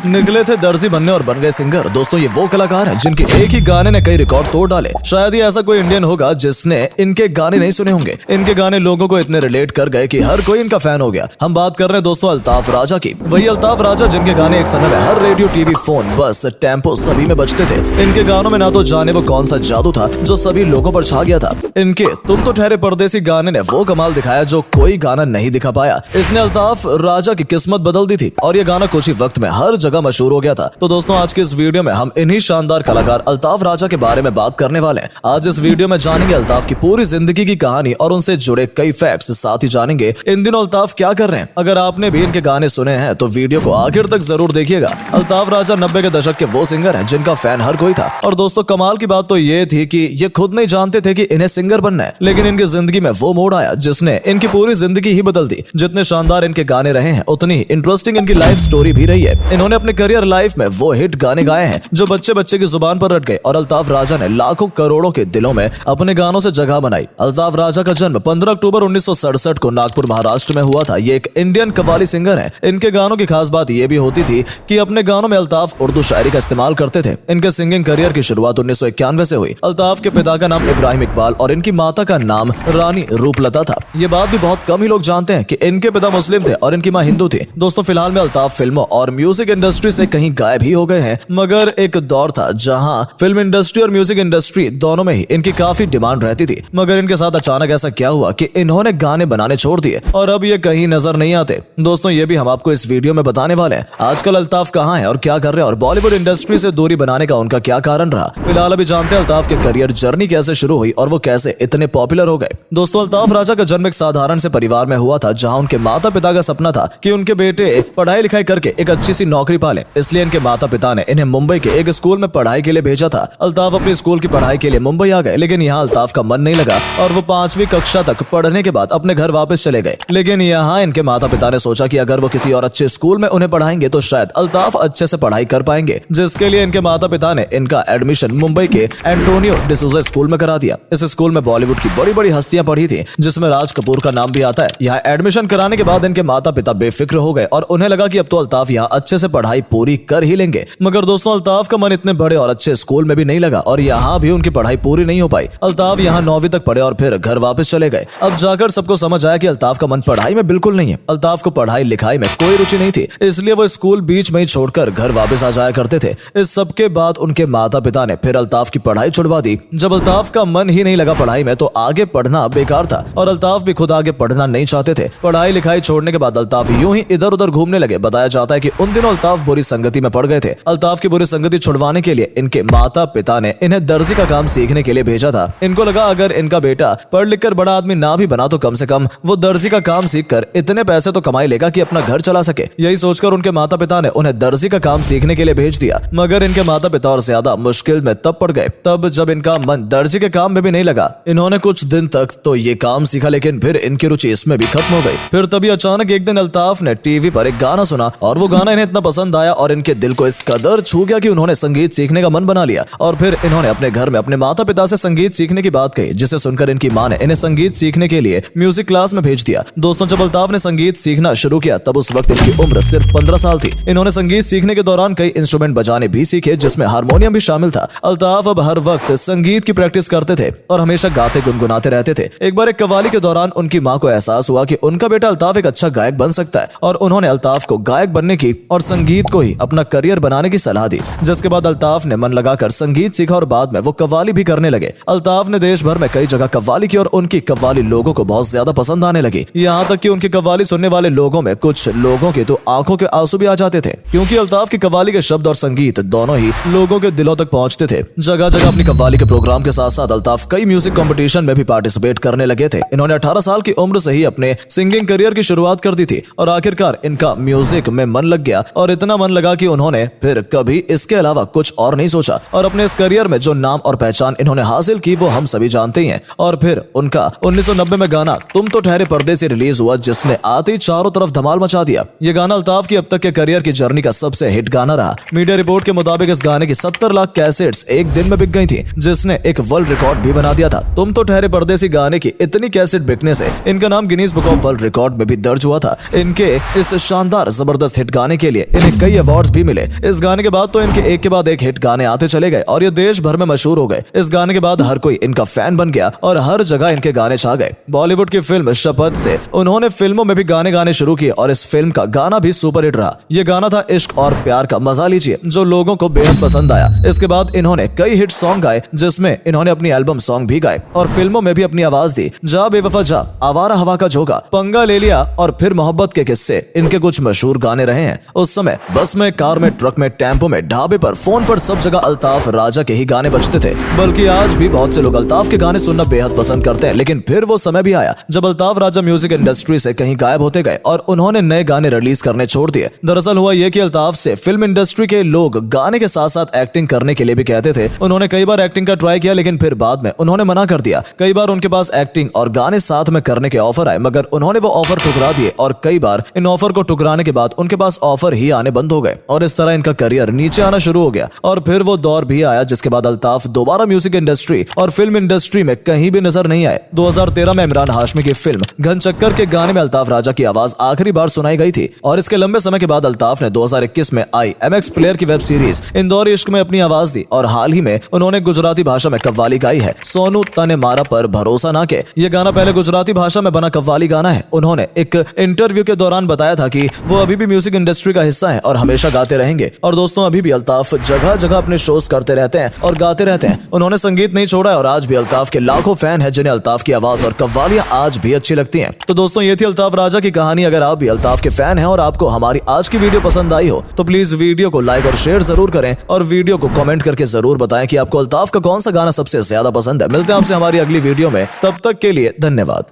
निकले थे दर्जी बनने और बन गए सिंगर। दोस्तों ये वो कलाकार हैं जिनके एक ही गाने ने कई रिकॉर्ड तोड़ डाले। शायद ही ऐसा कोई इंडियन होगा जिसने इनके गाने नहीं सुने होंगे। इनके गाने लोगों को इतने रिलेट कर गए कि हर कोई इनका फैन हो गया। हम बात कर रहे हैं दोस्तों अल्ताफ राजा की। वही अल्ताफ राजा जिनके गाने एक समय में हर रेडियो, टीवी, फोन, बस, टेम्पो सभी में बजते थे। इनके गानों में ना तो जाने वो कौन सा जादू था जो सभी लोगों पर छा गया था। इनके तुम तो ठहरे परदेसी गाने ने वो कमाल दिखाया जो कोई गाना नहीं दिखा पाया। इसने अल्ताफ राजा की किस्मत बदल दी थी और ये गाना कुछ ही वक्त में हर जगह मशहूर हो गया था। तो दोस्तों आज के इस वीडियो में हम इन्हीं शानदार कलाकार अल्ताफ राजा के बारे में बात करने वाले हैं। आज इस वीडियो में जानेंगे अल्ताफ की पूरी जिंदगी की कहानी और उनसे जुड़े कई फैक्ट्स। साथ ही जानेंगे इन दिनों अल्ताफ क्या कर रहे हैं। अगर आपने भी इनके गाने सुने हैं तो वीडियो को आखिर तक जरूर देखिएगा। अल्ताफ राजा 90 के दशक के वो सिंगर हैं जिनका फैन हर कोई था। और दोस्तों कमाल की बात तो ये थी कि ये खुद नहीं जानते थे कि इन्हें सिंगर बनना है, लेकिन इनकी जिंदगी में वो मोड़ आया जिसने इनकी पूरी जिंदगी ही बदल दी। जितने शानदार इनके गाने रहे हैं उतनी ही इंटरेस्टिंग इनकी लाइफ स्टोरी भी रही है। इन्होंने अपने करियर लाइफ में वो हिट गाने गाए हैं जो बच्चे बच्चे की जुबान पर रट गए और अल्ताफ राजा ने लाखों करोड़ों के दिलों में अपने गानों से जगह बनाई। अल्ताफ राजा का जन्म 15 अक्टूबर 1967 को नागपुर महाराष्ट्र में हुआ था। ये एक इंडियन कव्वाली सिंगर है। इनके गानों की खास बात यह भी होती थी कि अपने गानों में अल्ताफ उर्दू शायरी का इस्तेमाल करते थे। इनके सिंगिंग करियर की शुरुआत 1991 से हुई। अल्ताफ के पिता का नाम इब्राहिम इकबाल और इनकी माता का नाम रानी रूपलता था। ये बात भी बहुत कम ही लोग जानते हैं कि इनके पिता मुस्लिम थे और इनकी मां हिंदू थी। दोस्तों फिलहाल में अल्ताफ फिल्मों और म्यूजिक इंडस्ट्री से कहीं गायब ही हो गए हैं, मगर एक दौर था जहां फिल्म इंडस्ट्री और म्यूजिक इंडस्ट्री दोनों में ही इनकी काफी डिमांड रहती थी। मगर इनके साथ अचानक ऐसा क्या हुआ कि इन्होंने गाने बनाने छोड़ दिए और अब ये कहीं नजर नहीं आते। दोस्तों ये भी हम आपको इस वीडियो में बताने वाले हैं। आजकल अल्ताफ कहां है और क्या कर रहे हैं और बॉलीवुड इंडस्ट्री से दूरी बनाने का उनका क्या कारण रहा। फिलहाल अभी जानते हैं अल्ताफ के करियर जर्नी कैसे शुरू हुई और वो कैसे इतने पॉपुलर हो गए। दोस्तों अल्ताफ राजा का जन्म एक साधारण से परिवार में हुआ था जहां उनके माता पिता का सपना था कि उनके बेटे पढ़ाई लिखाई करके एक अच्छी सी नौकरी पाले। इसलिए इनके माता पिता ने इन्हें मुंबई के एक स्कूल में पढ़ाई के लिए भेजा था। अल्ताफ अपनी स्कूल की पढ़ाई के लिए मुंबई आ गए, लेकिन यहाँ अल्ताफ का मन नहीं लगा और वो 5वीं कक्षा तक पढ़ने के बाद अपने घर वापस चले गए। लेकिन यहाँ इनके माता पिता ने सोचा कि अगर वो किसी और अच्छे स्कूल में उन्हें पढ़ाएंगे तो शायद अल्ताफ अच्छे से पढ़ाई कर पाएंगे, जिसके लिए इनके माता पिता ने इनका एडमिशन मुंबई के एंटोनियो डिसूजा स्कूल में करा दिया। इस स्कूल में बॉलीवुड की बड़ी बड़ी हस्तियां पढ़ी थी जिसमें राज कपूर का नाम भी आता है। यहाँ एडमिशन कराने के बाद इनके माता पिता बेफिक्र हो गए और उन्हें लगा कि अब तो अल्ताफ यहाँ अच्छे से पढ़ाई पूरी कर ही लेंगे। मगर दोस्तों अल्ताफ का मन इतने बड़े और अच्छे स्कूल में भी नहीं लगा और यहाँ भी उनकी पढ़ाई पूरी नहीं हो पाई। अल्ताफ यहाँ 9वीं तक पढ़े और फिर घर वापस चले गए। अब जाकर सबको समझ आया कि अल्ताफ का मन पढ़ाई में बिल्कुल नहीं है। अल्ताफ को पढ़ाई लिखाई में कोई रुचि नहीं थी, इसलिए वो स्कूल बीच में ही छोड़कर घर वापस आ जाया करते थे। इस सब के बाद उनके माता पिता ने फिर अल्ताफ की पढ़ाई छुड़वा दी। जब अल्ताफ का मन ही नहीं लगा पढ़ाई में तो आगे पढ़ना बेकार था और अल्ताफ भी खुद आगे पढ़ना नहीं चाहते थे। पढ़ाई लिखाई छोड़ने के बाद अल्ताफ यूं ही इधर उधर घूमने लगे। बताया जाता है कि उन दिनों अल्ताफ बुरी संगति में पड़ गए थे। अल्ताफ की बुरी संगति छुड़वाने के लिए इनके माता पिता ने इन्हें दर्जी का काम सीखने के लिए भेजा था। इनको लगा अगर इनका बेटा पढ़ लिख कर बड़ा आदमी ना भी बना तो कम से कम वो दर्जी का काम सीख कर इतने पैसे तो कमाई लेगा कि अपना घर चला सके। यही सोचकर उनके माता पिता ने उन्हें दर्जी का काम सीखने के लिए भेज दिया। मगर इनके माता पिता और ज्यादा मुश्किल में तब पड़ गए तब जब इनका मन दर्जी के काम में भी नहीं लगा। इन्होंने कुछ दिन तक तो ये काम सीखा, लेकिन फिर इनकी रुचि इसमें भी खत्म हो गई। फिर तभी अचानक एक दिन अल्ताफ ने टीवी पर एक गाना सुना और वो गाना इन्हें इतना पसंद आया और इनके दिल को इस कदर छू गया कि उन्होंने संगीत सीखने का मन बना लिया। और फिर इन्होंने अपने घर में अपने माता पिता से संगीत सीखने की बात कही, जिसे सुनकर इनकी मां ने इन्हें संगीत सीखने के लिए म्यूजिक क्लास में भेज दिया। दोस्तों जब अल्ताफ ने संगीत सीखना शुरू किया तब उस वक्त इनकी उम्र सिर्फ 15 साल थी। इन्होंने संगीत सीखने के दौरान कई इंस्ट्रूमेंट बजाने भी सीखे जिसमें हारमोनियम भी शामिल था। अल्ताफ अब हर वक्त संगीत की प्रैक्टिस करते थे और हमेशा गाते गुनगुनाते रहते थे। एक बार एक कव्वाली के दौरान उनकी मां को एहसास हुआ कि उनका बेटा अल्ताफ एक अच्छा गायक बन सकता है और उन्होंने अल्ताफ को गायक बनने की और संगीत को ही अपना करियर बनाने की सलाह दी। जिसके बाद अल्ताफ ने मन लगाकर संगीत सीखा और बाद में वो कव्वाली भी करने लगे। अल्ताफ ने देश भर में कई जगह कव्वाली की और उनकी कव्वाली लोगों को बहुत ज्यादा पसंद आने लगी। यहाँ तक कि उनकी कव्वाली सुनने वाले लोगों में कुछ लोगों के तो आंखों के आंसू भी आ जाते थे, क्योंकि अल्ताफ की कव्वाली के शब्द और संगीत दोनों ही लोगों के दिलों तक पहुंचते थे। जगह जगह अपनी कव्वाली के प्रोग्राम के साथ साथ अल्ताफ कई म्यूजिक कंपटीशन में भी पार्टिसिपेट करने लगे थे। इन्होंने 18 साल की उम्र से ही अपने सिंगिंग करियर की शुरुआत कर दी थी और आखिरकार इनका म्यूजिक में मन लग गया और इतना मन लगा कि उन्होंने फिर कभी इसके अलावा कुछ और नहीं सोचा और अपने इस करियर में जो नाम और पहचान इन्होंने हासिल की वो हम सभी जानते ही हैं। और फिर उनका 1990 में गाना तुम तो ठहरे परदेसी रिलीज हुआ जिसने आते ही चारों तरफ धमाल मचा दिया। ये गाना अल्ताफ की अब तक के करियर की जर्नी का सबसे हिट गाना रहा। मीडिया रिपोर्ट के मुताबिक इस गाने की 70 लाख कैसेट्स एक दिन में बिक गई थी, जिसने एक वर्ल्ड रिकॉर्ड भी बना दिया था। तुम तो ठहरे परदेसी गाने की इतनी कैसेट बिकने से इनका नाम Guinness book of world record में भी दर्ज हुआ था। इनके इस शानदार जबरदस्त हिट गाने के लिए इन्हें इन्हें कई अवार्ड्स भी मिले। इस गाने के बाद तो इनके एक के बाद एक हिट गाने आते चले गए और ये देश भर में मशहूर हो गए। इस गाने के बाद हर कोई इनका फैन बन गया और हर जगह इनके गाने छा गए। बॉलीवुड की फिल्म शपथ से उन्होंने फिल्मों में भी गाने गाने शुरू किए और इस फिल्म का गाना भी सुपर हिट रहा। ये गाना था इश्क और प्यार का मजा लीजिए, जो लोगों को बेहद पसंद आया। इसके बाद इन्होंने कई हिट सॉन्ग गाए, जिसमें इन्होंने अपनी एल्बम सॉन्ग भी गाए और फिल्मों में भी अपनी आवाज दी। जा बेवफा जा, आवारा हवा का झोंका, पंगा ले लिया और फिर मोहब्बत के किस्से इनके कुछ मशहूर गाने रहे हैं। उस समय बस में, कार में, ट्रक में, टेम्पो में, ढाबे पर, फोन पर, सब जगह अल्ताफ राजा के ही गाने बजते थे। बल्कि आज भी बहुत से लोग अल्ताफ के गाने सुनना बेहद पसंद करते हैं। लेकिन फिर वो समय भी आया जब अल्ताफ राजा म्यूजिक इंडस्ट्री से कहीं गायब होते गए और उन्होंने नए गाने रिलीज करने छोड़ दिए। दरअसल हुआ ये कि अल्ताफ से फिल्म इंडस्ट्री के लोग गाने के साथ साथ एक्टिंग करने के लिए भी कहते थे। उन्होंने कई बार एक्टिंग का ट्राई किया, लेकिन फिर बाद में उन्होंने मना कर दिया। कई बार उनके पास एक्टिंग और गाने साथ में करने के ऑफर आए, मगर उन्होंने वो ऑफर ठुकरा दिए और कई बार इन ऑफर को ठुकराने के बाद उनके पास ऑफर ही आने बंद हो गए और इस तरह इनका करियर नीचे आना शुरू हो गया। और फिर वो दौर भी आया जिसके बाद अल्ताफ दोबारा म्यूजिक इंडस्ट्री और फिल्म इंडस्ट्री में कहीं भी नजर नहीं आए। 2013 में इमरान हाशमी की फिल्म घनचक्कर के गाने में अल्ताफ राजा की आवाज आखिरी बार सुनाई गई थी और इसके लंबे समय के बाद अल्ताफ ने 2021 में आई MX प्लेयर की वेब सीरीज इंदौरी इश्क में अपनी आवाज दी और हाल ही में उन्होंने गुजराती भाषा में कव्वाली गाई है, सोनू तने मारा पर भरोसा ना के। ये गाना पहले गुजराती भाषा में बना कव्वाली गाना है। उन्होंने एक इंटरव्यू के दौरान बताया था कि वो अभी भी म्यूजिक इंडस्ट्री का हिस्सा है और हमेशा गाते रहेंगे। और दोस्तों, अभी भी अल्ताफ जगह जगह अपने शोज करते रहते हैं और गाते रहते हैं। उन्होंने संगीत नहीं छोड़ा और आज भी अल्ताफ के लाखों फैन हैं जिन्हें अल्ताफ की आवाज और कव्वालियां आज भी अच्छी लगती हैं। तो दोस्तों, ये थी अल्ताफ राजा की कहानी। अगर आप भी अल्ताफ के फैन हैं और आपको हमारी आज की वीडियो पसंद आई हो तो प्लीज वीडियो को लाइक और शेयर जरूर करें और वीडियो को कमेंट करके जरूर बताएं कि आपको अल्ताफ का कौन सा गाना सबसे ज्यादा पसंद है। मिलते हैं आपसे हमारी अगली वीडियो में, तब तक के लिए धन्यवाद।